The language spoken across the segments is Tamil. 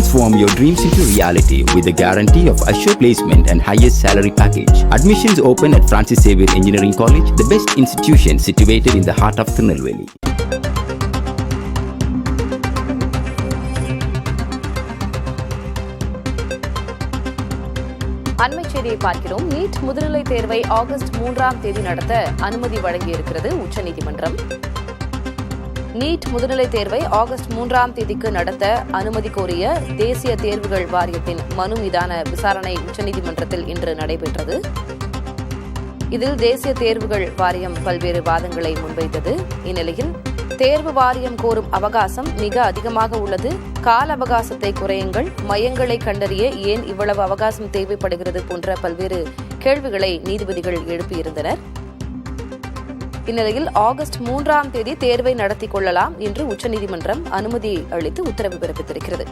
Transform your dreams into reality with the guarantee of assured placement and highest salary package. Admissions open at Francis Xavier Engineering College, the best institution situated in the heart of Tirunelveli. அண்மை செய்தியை பார்க்கிறோம். நீட் முதுநிலை தேர்வை ஆகஸ்ட் 3ஆம் தேதி நடத்த அனுமதி வழங்கியிருக்கிறது உச்சநீதிமன்றம். நீட் முதுநிலை தேர்வை ஆகஸ்ட் 3ஆம் தேதிக்கு நடத்த அனுமதி கோரிய தேசிய தேர்வுகள் வாரியத்தின் மனு மீதான விசாரணை உச்சநீதிமன்றத்தில் இன்று நடைபெற்றது. இதில் தேசிய தேர்வுகள் வாரியம் பல்வேறு வாதங்களை முன்வைத்தது. இந்நிலையில் தேர்வு வாரியம் கோரும் அவகாசம் மிக அதிகமாக உள்ளது, கால அவகாசத்தை குறையுங்கள், மையங்களை கண்டறிய ஏன் இவ்வளவு அவகாசம் தேவைப்படுகிறது போன்ற பல்வேறு கேள்விகளை நீதிபதிகள் எழுப்பியிருந்தனர். இந்நிலையில் ஆகஸ்ட் 3ஆம் தேதி தேர்வை நடத்திக் கொள்ளலாம் என்று உச்சநீதிமன்றம் அனுமதி அளித்து உத்தரவு பிறப்பித்திருக்கிறது.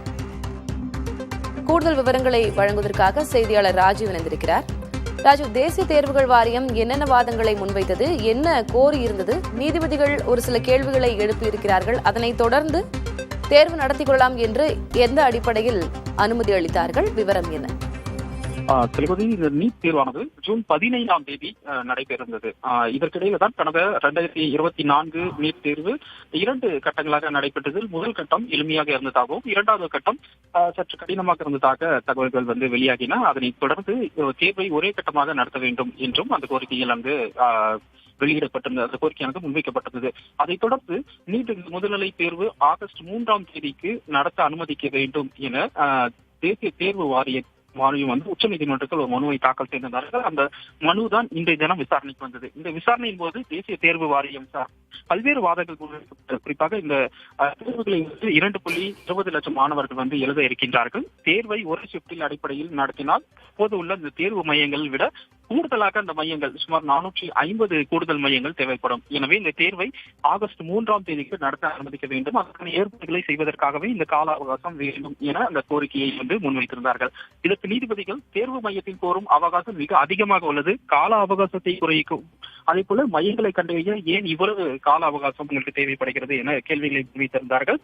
கூடுதல் விவரங்களை வழங்குவதற்காக செய்தியாளர் ராஜீவ் இணைந்திருக்கிறார். ராஜு, தேசிய தேர்வுகள் வாரியம் என்னென்ன வாதங்களை முன்வைத்தது, என்ன கோரியிருந்தது? நீதிபதிகள் ஒரு சில கேள்விகளை எழுப்பியிருக்கிறார்கள். அதனைத் தொடர்ந்து தேர்வு நடத்திக் கொள்ளலாம் என்று எந்த அடிப்படையில் அனுமதி அளித்தார்கள்? விவரம் என்ன? தளபதி, இந்த நீட் தேர்வானது ஜூன் 15ஆம் தேதி நடைபெறுந்தது. இதற்கிடையில தான் கடந்த 2024 நீட் தேர்வு 2 கட்டங்களாக நடைபெற்றதில் முதல் கட்டம் எளிமையாக இருந்ததாகவும் 2வது கட்டம் சற்று கடினமாக இருந்ததாக தகவல்கள் வெளியாகின. அதனைத் தொடர்ந்து தேர்வை ஒரே கட்டமாக நடத்த வேண்டும் என்றும் அந்த கோரிக்கையில் அங்கு வெளியிடப்பட்டிருந்த அந்த கோரிக்கையானது முன்வைக்கப்பட்டிருந்தது. அதைத் தொடர்ந்து நீட் முதுநிலை தேர்வு ஆகஸ்ட் 3ஆம் தேதிக்கு நடத்த அனுமதிக்க வேண்டும் என தேசிய தேர்வு வாரியம் உச்சநீதிமன்றத்தில் ஒரு மனுவை தாக்கல் செய்திருந்தார்கள். அந்த மனு தான் இன்றைய தினம் விசாரணைக்கு வந்தது. இந்த விசாரணையின் போது தேசிய தேர்வு வாரியம் பல்வேறு வாதங்கள் குறிப்பாக இந்த தேர்வுகளை 2.20 லட்சம் மாணவர்கள் எழுத இருக்கின்றார்கள். தேர்வை ஒரு ஷிப்டில் அடிப்படையில் நடத்தினால் போது உள்ள இந்த தேர்வு மையங்களை விட கூடுதலாக அந்த மையங்கள் சுமார் 450 கூடுதல் மையங்கள் தேவைப்படும். எனவே இந்த தேர்வை ஆகஸ்ட் 3ஆம் தேதிக்கு நடத்த அனுமதிக்க வேண்டும். அதற்கான ஏற்பாடுகளை செய்வதற்காகவே இந்த கால அவகாசம் வேண்டும் என அந்த கோரிக்கையை முன்வைத்திருந்தார்கள். இதற்கு நீதிபதிகள் தேர்வு மையத்தில் கோரும் அவகாசம் மிக அதிகமாக உள்ளது, கால அவகாசத்தை குறைக்கும், அதே போல மையங்களை கண்டறிய ஏன் இவ்வளவு கால அவகாசம் உங்களுக்கு தேவைப்படுகிறது என கேள்விகளை முன்வைத்திருந்தார்கள்.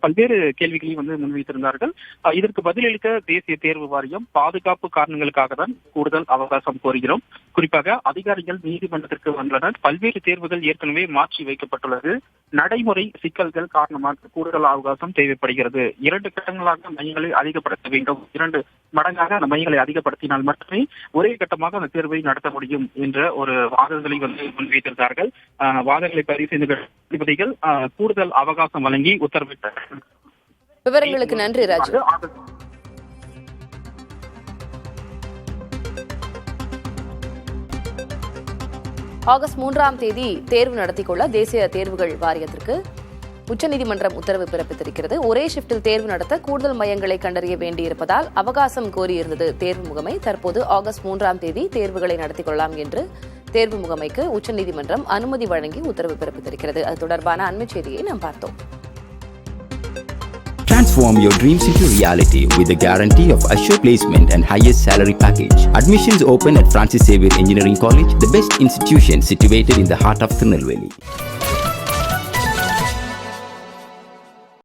பல்வேறு கேள்விகளை முன்வைத்திருந்தார்கள். இதற்கு பதிலளித்த தேசிய தேர்வு வாரியம் பாதுகாப்பு காரணங்களுக்காக தான் கூடுதல் அவகாசம் கோருகிறோம். குறிப்பாக அதிகாரிகள் நீதிமன்றத்திற்கு வந்துள்ளனர். பல்வேறு தேர்வுகள் ஏற்கனவே மாற்றி வைக்கப்பட்டுள்ளது. நடைமுறை சிக்கல்கள் காரணமாக கூடுதல் அவகாசம் தேவைப்படுகிறது. 2 கட்டங்களாக மையங்களை அதிகப்படுத்த வேண்டும். 2 மடங்காக அந்த மையங்களை அதிகப்படுத்தினால் மட்டுமே ஒரே கட்டமாக அந்த தேர்வை நடத்த முடியும் என்ற ஒரு வாதங்களை முன்வைத்திருந்தார்கள். வாதங்களை பதிவு செய்த நீதிபதிகள் கூடுதல் அவகாசம் வழங்கி உத்தரவிட்டார்கள். விவரங்களுக்கு நன்றி ராஜு. ஆகஸ்ட் 3ஆம் தேதி தேர்வு நடத்திக் கொள்ள தேசிய தேர்வுகள் வாரியத்திற்கு உச்சநீதிமன்றம் உத்தரவு பிறப்பித்திருக்கிறது. ஒரே ஷிப்டில் தேர்வு நடத்த கூடுதல் மையங்களை கண்டறிய வேண்டியிருப்பதால் அவகாசம் கோரியிருந்தது தேர்வு முகமை. தற்போது ஆகஸ்ட் 3ஆம் தேதி தேர்வுகளை நடத்திக் கொள்ளலாம் என்று தேர்வு முகமைக்கு உச்சநீதிமன்றம் அனுமதி வழங்கி உத்தரவு பிறப்பித்திருக்கிறது. அது தொடர்பான அண்மை செய்தியை நாம் பார்த்தோம். Transform your dreams into reality with the guarantee of assured placement and highest salary package. Admissions open at Francis Xavier Engineering College, the best institution situated in the heart of Tirunelveli.